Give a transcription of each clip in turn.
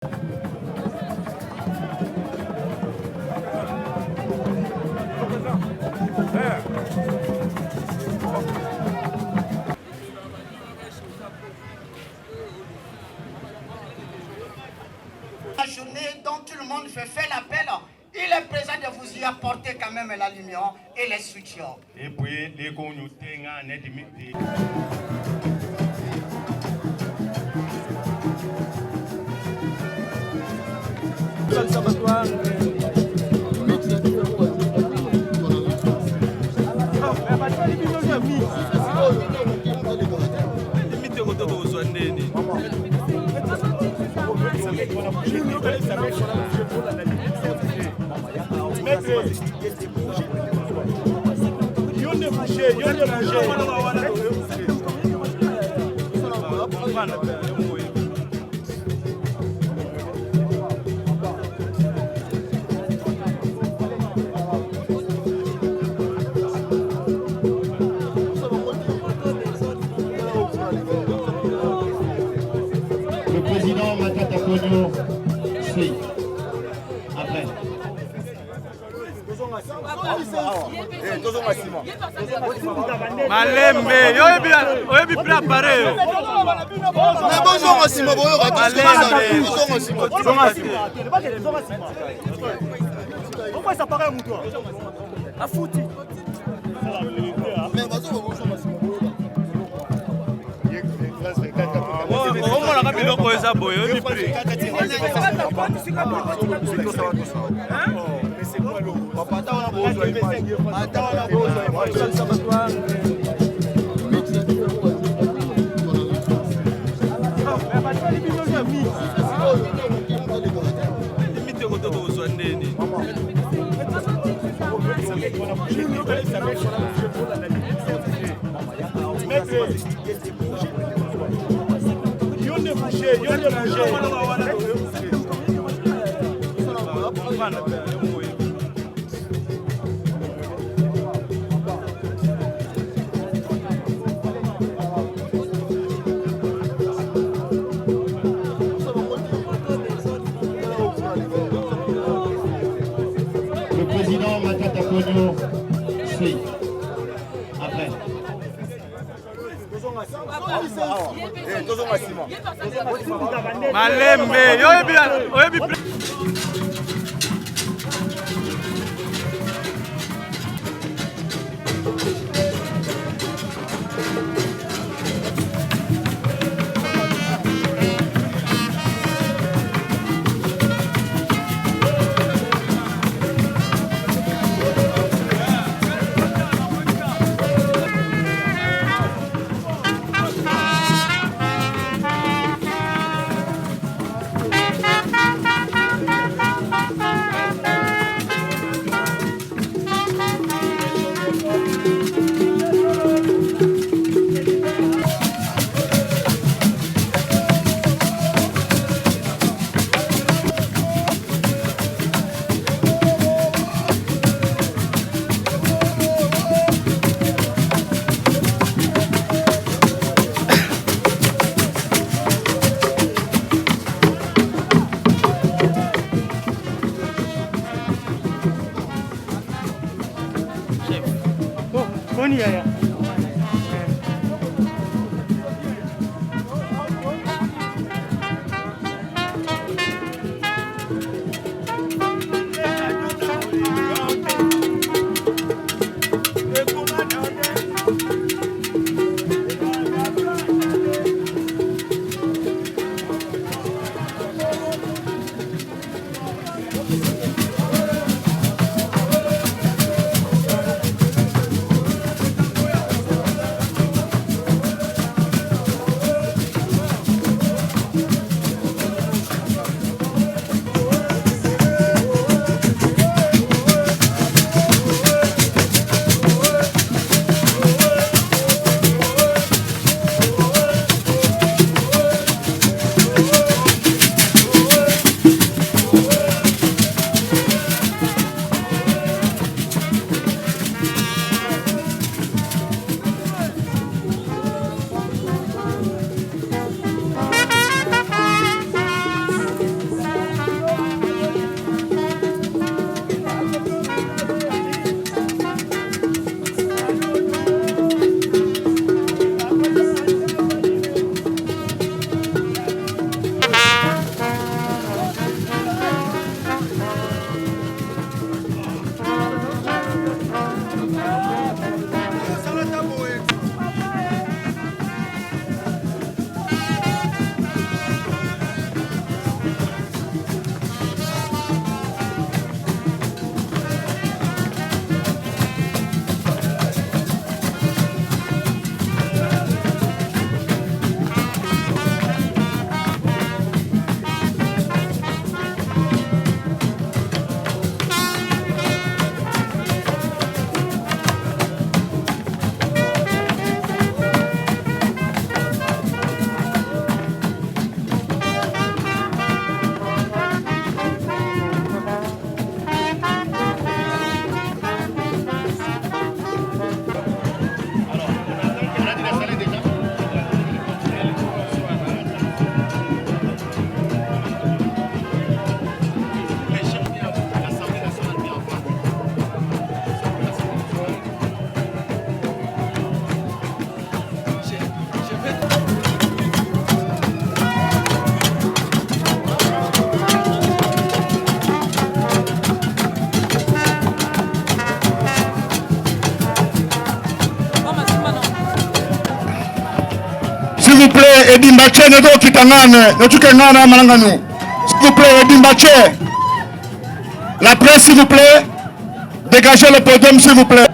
La journée dont tout le monde fait l'appel, il est présent de vous y apporter quand même la lumière et les structures. Et puis, les communautés, Le président Matata Konyo suit. Après. Malembe, oyebi pla pare. Mais bonjour Massimo, Pourquoi ça paraît à toi? À foutu. mais bonjour Massimo. On l'a rappelé pour ça boy, oyebi prix. Le président Matata Konyo suit. Après. Malembe, oyebi pla. plaît, Edimbache, Nedo Kitangane, Notukengana Malanganu. S'il vous plaît, Edimbache. La presse, s'il vous plaît. Dégagez le podium, s'il vous plaît.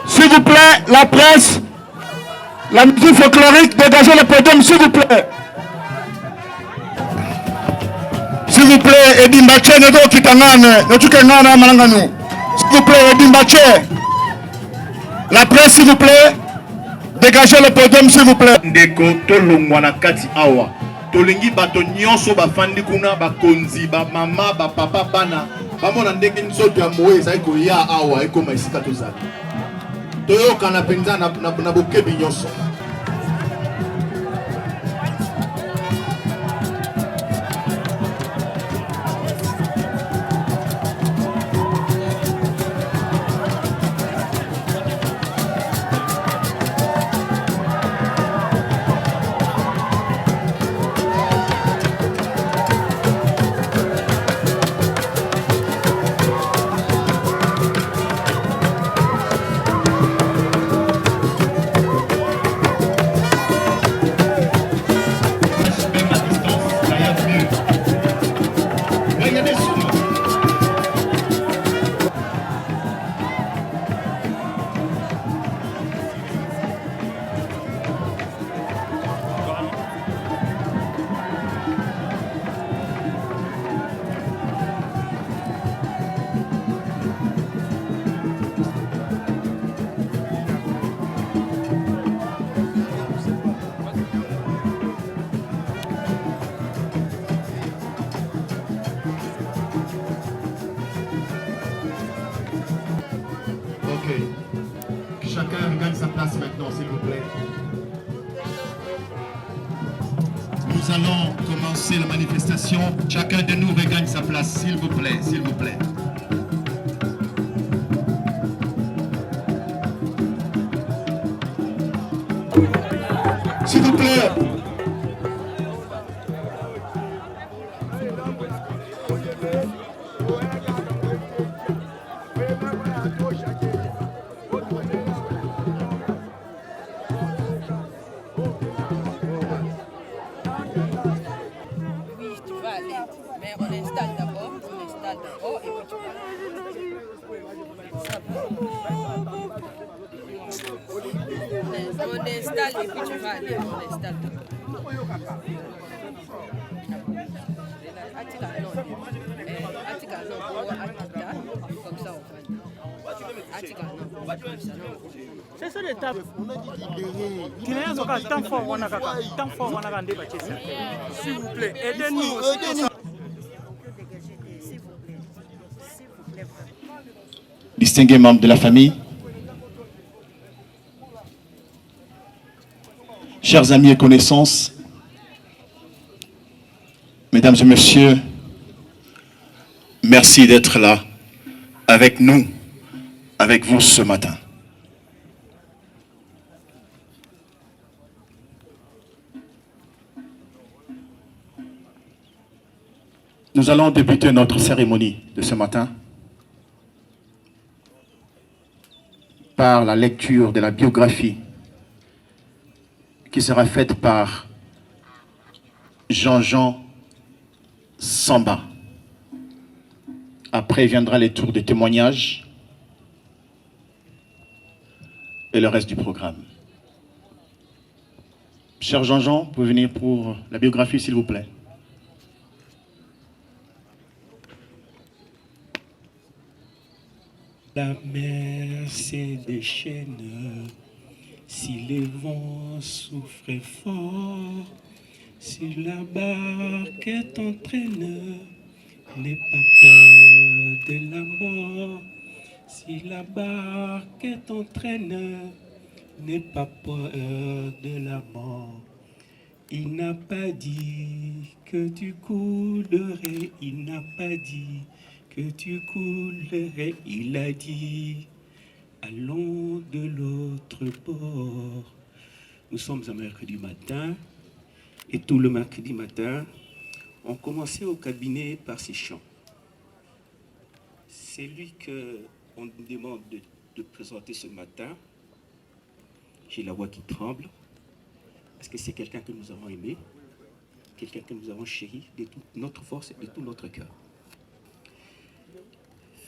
S'il vous plaît, la presse. La musique folklorique, dégagez le podium, s'il vous plaît. S'il vous plaît, Edimbache, Nedo Kitangane, Notukengana Malanganu. S'il vous plaît, Edimbache. La presse, s'il vous plaît. Dégagez le podium, s'il vous plaît. Ndeko tolongwana kati awa. Tolingi bato nyonso bafandi kuna bakonzi ba mama ba papa bana. Bamona ndenge nzoto ya moye ezali koya awa ekoma esika tozali. Toyokana penza na bokebi nyonso. Que chacun regagne sa place maintenant, s'il vous plaît. Nous allons commencer la manifestation. Chacun de nous regagne sa place, s'il vous plaît, s'il vous plaît. S'il vous plaît. Mais on installe d'abord, et puis tu vas. On installe et puis tu vas aller, on installe d'abord. Comme ça on fait. C'est ça l'étape. Qui n'est pas tant fort, on a s'il vous plaît, aidez-nous. Distingués membres de la famille, chers amis et connaissances, mesdames et messieurs, merci d'être là avec nous, avec vous ce matin. Nous allons débuter notre cérémonie de ce matin par la lecture de la biographie qui sera faite par Jean-Jean Samba. Après viendra les tours de témoignages et le reste du programme. Cher Jean-Jean, vous pouvez venir pour la biographie, s'il vous plaît. La mer c'est des chaînes, si les vents souffrent fort, si la barque t'entraîne, n'aie pas peur de la mort. Si la barque t'entraîne, n'aie pas peur de la mort. Il n'a pas dit que tu coulerais, il n'a pas dit que tu coulerais, il a dit, allons de l'autre bord. Nous sommes un mercredi matin, et tout le mercredi matin, on commençait au cabinet par ces chants. C'est lui qu'on nous demande de présenter ce matin. J'ai la voix qui tremble. parce que c'est quelqu'un que nous avons aimé, quelqu'un que nous avons chéri de toute notre force et de tout notre cœur.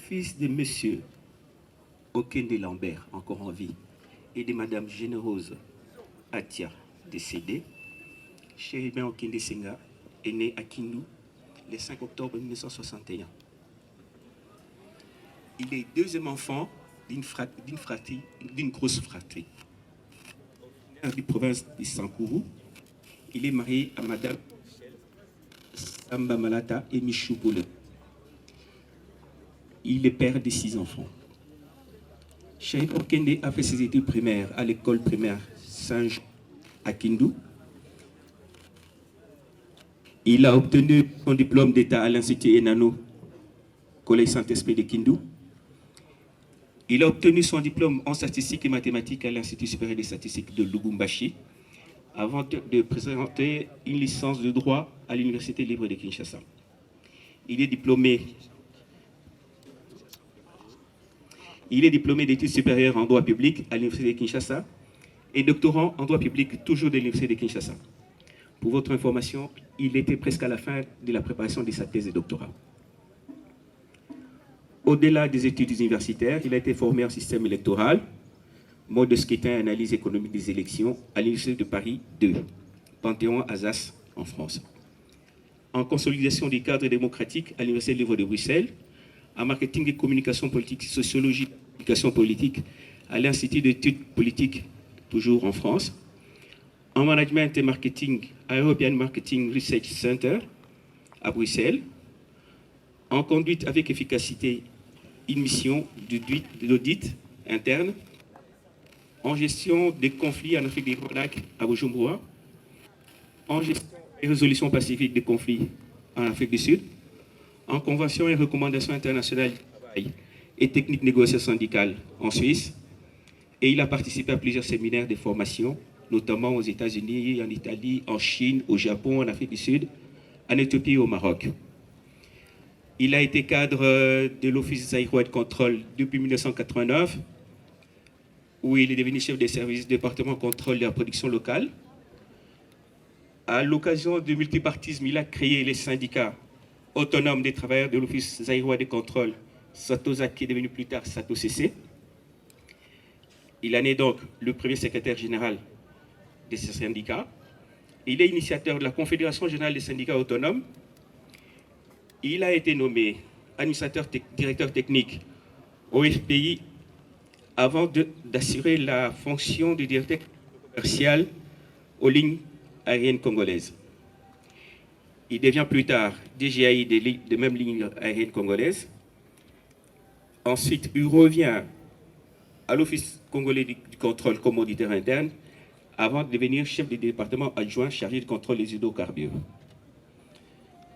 Fils de monsieur Okende Lambert, encore en vie, et de madame Généreuse Atia, décédée, Chéribin Okende Senga est né à Kindu le 5 octobre 1961. Il est deuxième enfant d'une grosse fratrie. Originaire de province de Sankourou, il est marié à madame Samba Malata et Michou Boule. Il est père de 6 enfants. Chéribin Okende a fait ses études primaires à l'école primaire Saint-Jean à Kindu. Il a obtenu son diplôme d'État à l'Institut Enano, Collège Saint-Esprit de Kindu. Il a obtenu son diplôme en statistique et mathématiques à l'Institut supérieur des statistiques de Lubumbashi, avant de présenter une licence de droit à l'Université libre de Kinshasa. Il est diplômé d'études supérieures en droit public à l'Université de Kinshasa et doctorant en droit public toujours de l'Université de Kinshasa. Pour votre information, il était presque à la fin de la préparation de sa thèse de doctorat. Au-delà des études universitaires, il a été formé en système électoral, mode de scrutin et analyse économique des élections à l'Université de Paris 2, Panthéon-Assas en France. En consolidation des cadres démocratiques à l'Université libre de Bruxelles, en marketing et communication politique, sociologie et communication politique à l'Institut d'études politiques, toujours en France. En management et marketing à European Marketing Research Center à Bruxelles. En conduite avec efficacité une mission d'audit interne. En gestion des conflits en Afrique des Grands Lacs à Bujumbura. En gestion et résolution pacifique des conflits en Afrique du Sud. En convention et recommandations internationales du travail et techniques de négociation syndicale en Suisse. Et il a participé à plusieurs séminaires de formation, notamment aux États-Unis, en Italie, en Chine, au Japon, en Afrique du Sud, en Éthiopie et au Maroc. Il a été cadre de l'Office zaïrois de contrôle depuis 1989, où il est devenu chef des services du département contrôle de la production locale. À l'occasion du multipartisme, il a créé les syndicats autonomes des travailleurs de l'Office zaïrois de contrôle, SATOZA, qui est devenu plus tard SATO-CC. Il en est donc le premier secrétaire général de ce syndicat. Il est initiateur de la Confédération générale des syndicats autonomes. Il a été nommé directeur technique au FPI avant d'assurer la fonction de directeur commercial aux lignes aériennes congolaises. Il devient plus tard DGAI des mêmes lignes aériennes congolaises. Ensuite, il revient à l'Office congolais du contrôle comme auditeur interne, avant de devenir chef du département adjoint chargé de contrôle des hydrocarbures.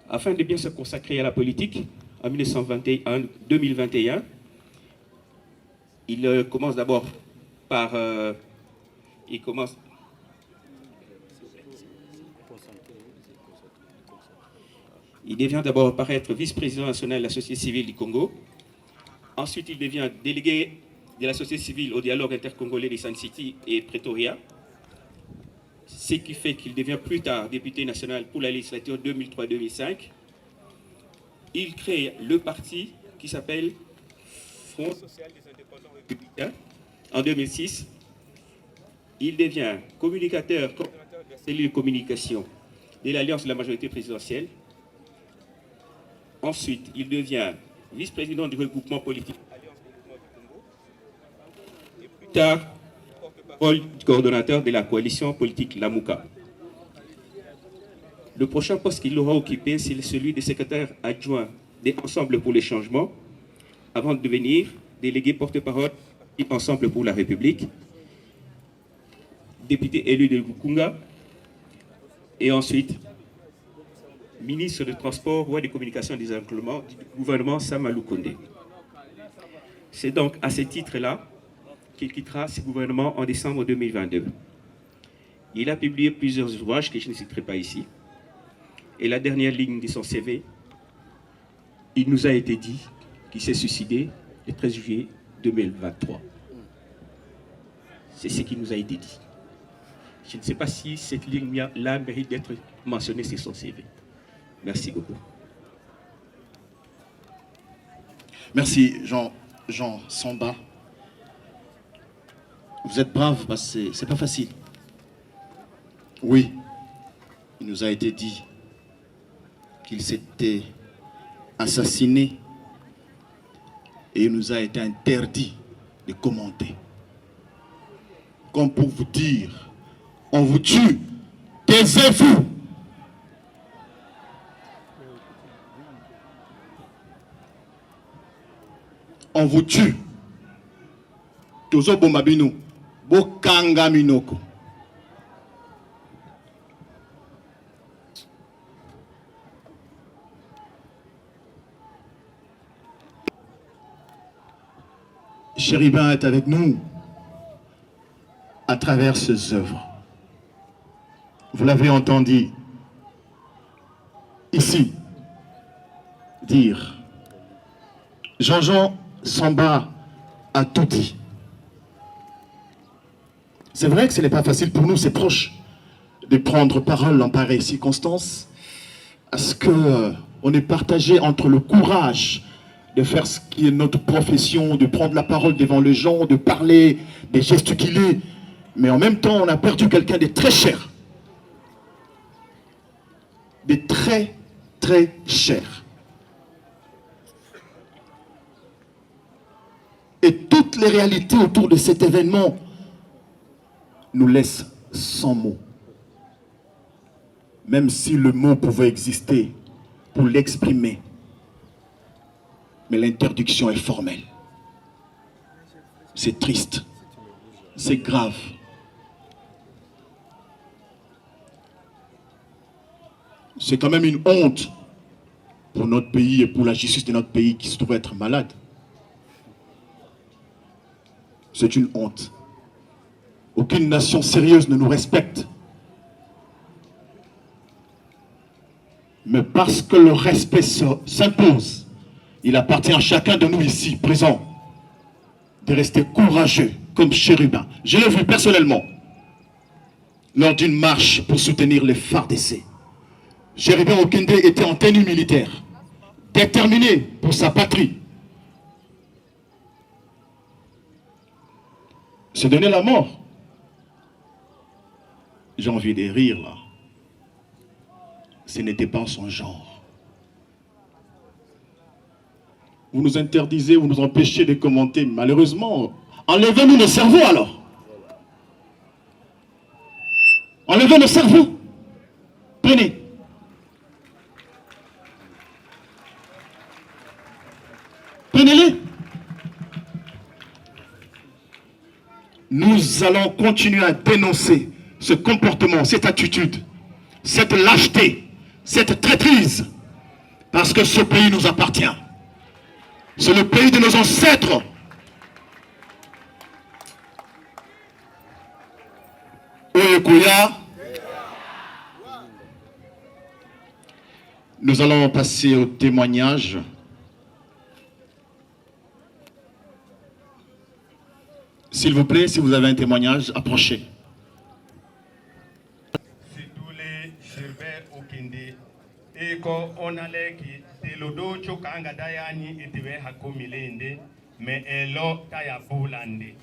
Afin de bien se consacrer à la politique, en 2021, il commence d'abord par... Il devient d'abord par être vice-président national de la société civile du Congo. Ensuite, il devient délégué de la société civile au dialogue intercongolais de Sun City et Pretoria, ce qui fait qu'il devient plus tard député national pour la législature 2003-2005. Il crée le parti qui s'appelle Front social des indépendants républicains en 2006. Il devient communicateur, coordonnateur de la cellule de communication de l'Alliance de la majorité présidentielle. Ensuite, il devient vice-président du regroupement politique Alliance Développement du Congo. Et plus tard, porte-parole du coordonnateur de la coalition politique Lamuka. Le prochain poste qu'il aura occupé, c'est celui de secrétaire adjoint des Ensemble pour les changements, avant de devenir délégué porte-parole du Ensemble pour la République, député élu de Bukunga, et ensuite ministre des Transports, voies des communications et des enclos du gouvernement Samalou Kondé. C'est donc à ce titre-là qu'il quittera ce gouvernement en décembre 2022. Il a publié plusieurs ouvrages que je ne citerai pas ici. Et la dernière ligne de son CV, il nous a été dit qu'il s'est suicidé le 13 juillet 2023. C'est ce qui nous a été dit. Je ne sais pas si cette ligne-là mérite d'être mentionnée sur son CV. Merci beaucoup. Merci, Jean Samba. Vous êtes brave parce que c'est pas facile. Oui, il nous a été dit qu'il s'était assassiné et il nous a été interdit de commenter. Comme pour vous dire, on vous tue, taisez-vous. On vous tue. Tozo bombabino, bokanga minoko. Chérubin est avec nous à travers ses œuvres. Vous l'avez entendu ici dire, Jean Samba a tout dit. C'est vrai que ce n'est pas facile pour nous, c'est proche, de prendre parole en pareille circonstance, parce qu'on est partagé entre le courage de faire ce qui est notre profession, de prendre la parole devant les gens, de parler, de gesticuler, mais en même temps, on a perdu quelqu'un de très cher. De très, très cher. Et toutes les réalités autour de cet événement nous laissent sans mots. Même si le mot pouvait exister pour l'exprimer. Mais l'interdiction est formelle. C'est triste. C'est grave. C'est quand même une honte pour notre pays et pour la justice de notre pays qui se trouve être malade. C'est une honte. Aucune nation sérieuse ne nous respecte. Mais parce que le respect s'impose, il appartient à chacun de nous ici, présents, de rester courageux comme chérubin. Je l'ai vu personnellement lors d'une marche pour soutenir les FARDC. Chérubin Okende était en tenue militaire, déterminé pour sa patrie. Se donner la mort. J'ai envie de rire là. Ce n'était pas son genre. Vous nous interdisez, vous nous empêchez de commenter. Malheureusement, enlevez-nous nos cerveaux alors. Enlevez nos cerveaux. Prenez. Prenez-les. Nous allons continuer à dénoncer ce comportement, cette attitude, cette lâcheté, cette traîtrise, parce que ce pays nous appartient. C'est le pays de nos ancêtres. Oyekuya. Nous allons passer au témoignage. S'il vous plaît, si vous avez un témoignage, approchez. C'est tous les Chérubin Okende. Et quand on allait qui Telodo Chokanga Dayani et Tebe Hakomilende, mais Elo Taya Boulande.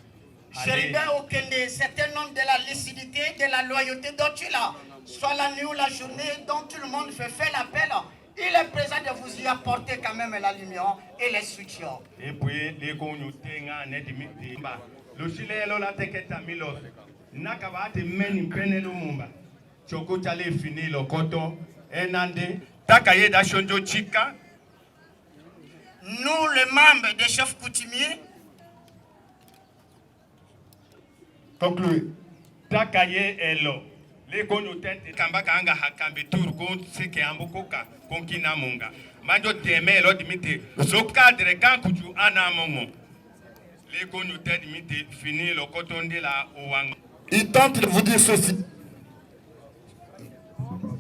Chérubin Okende, c'est un homme de la lucidité, de la loyauté dont tu l'as. Soit la nuit ou la journée, dont tout le monde fait l'appel. Il est présent de vous y apporter quand même la lumière et les soutiens. Et puis, les Gonyutenga Nedimiti. Le Chile la teketa milos. Nakabate meni penelo mumba. Choko chale fini lo koto. Enande. Takaye da shonjo chika. Nous, les membres des chefs coutumiers. Concluez. Takaye elo. Les Gonyutente kambaka anga hakambe tur kon seke ambokoka konkina munga. Manjo teme lo dimite. Zokadre kankuju anamongo. Il tente de vous dire ceci.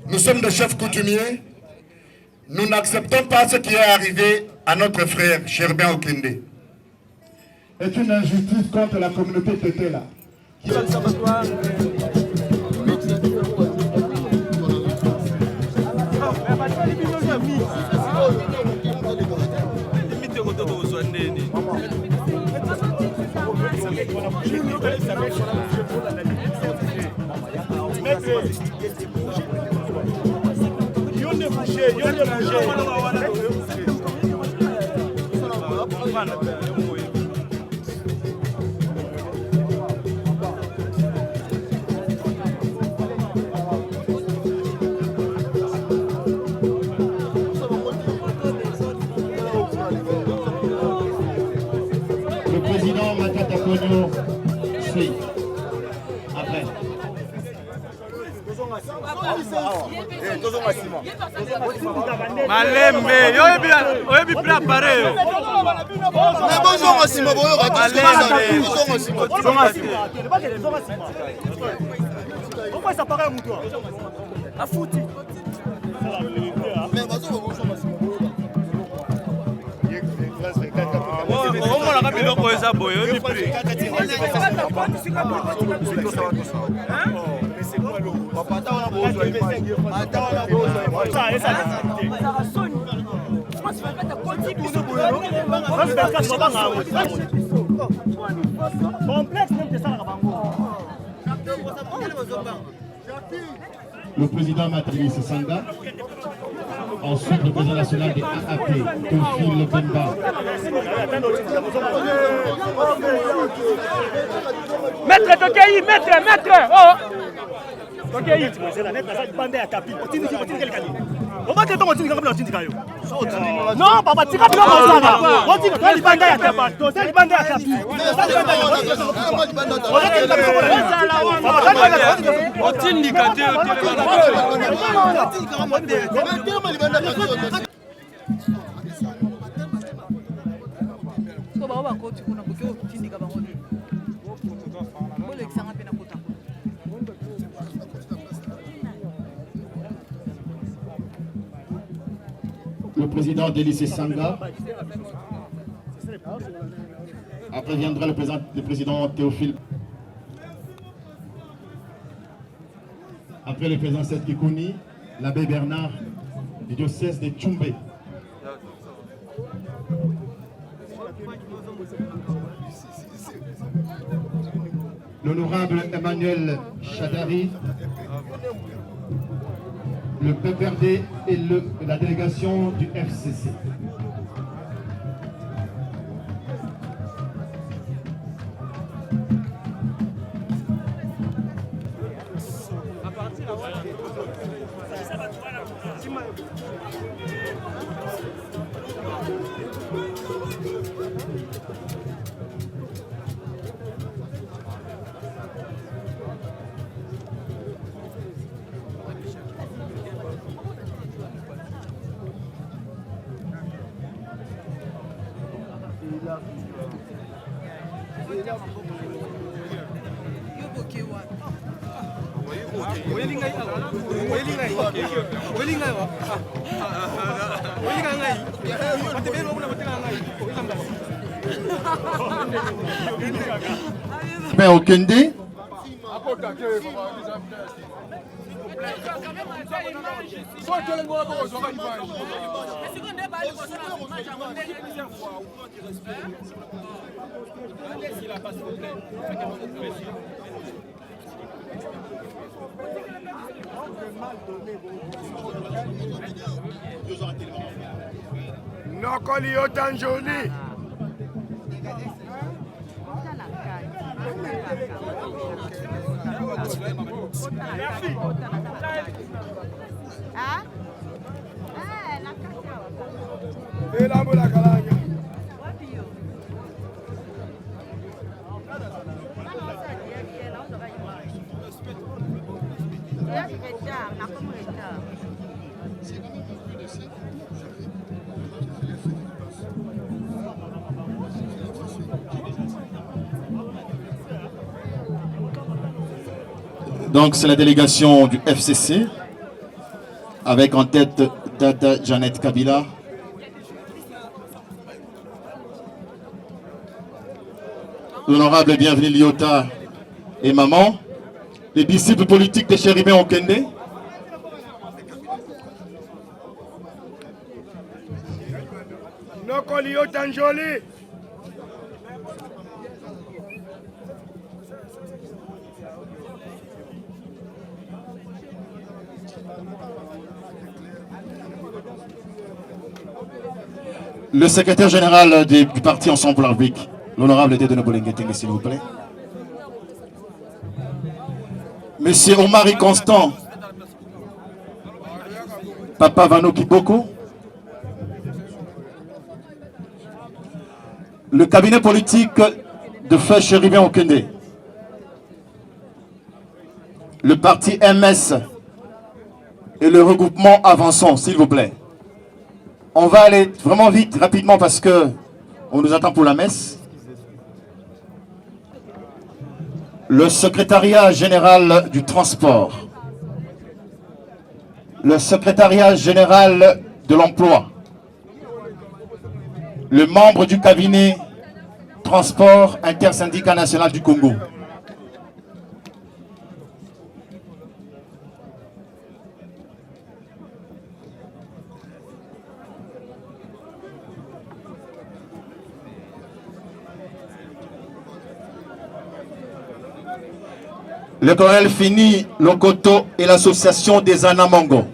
Nous sommes des chefs coutumiers. Nous n'acceptons pas ce qui est arrivé à notre frère Chérubin Okende. C'est une injustice contre la communauté Tétela. Le président Matata Konyo suit. Après. Malembe, oyebi préparé. Mais bonjour Massimo, bonjour. Pourquoi ça paraît à toi? À foutu. Mais bonjour Massimo. On l'a rappelé au Koesa Boy, on est pris. Le président Matrice Sanga, ensuite le président national des AAP, Théophile Bemba. Maître Tokeyi, maître, oh Tokeyi, non, papa, tu vas bien on dit que tu vas bien Le président Délice Sanga. Après viendra le président Théophile. Après le président Seth Kikouni, l'abbé Bernard du diocèse de Tchoumbé. L'honorable Emmanuel Chadari, le PPRD et la délégation du FCC. Père Okende. Nokoli Otanjoli. Donc c'est la délégation du FCC avec en tête Dada Janet Kabila. L'honorable bienvenue Liota et maman, les disciples politiques de Chéribé Okende. Nokolio Tanjoli. Le secrétaire général du parti Ensemble pour la République, l'honorable Dédé Bolenguetenge, s'il vous plaît. Monsieur Omari Constant, Papa Vano Kiboko, le cabinet politique de Feu Chéribien Okende, le parti MS et le regroupement Avançons, s'il vous plaît. On va aller vraiment vite, rapidement, parce que on nous attend pour la messe. Le secrétariat général du transport, le secrétariat général de l'emploi, le membre du cabinet transport intersyndicat national du Congo. Le colonel Fini Lokoto et l'association des Anamongo.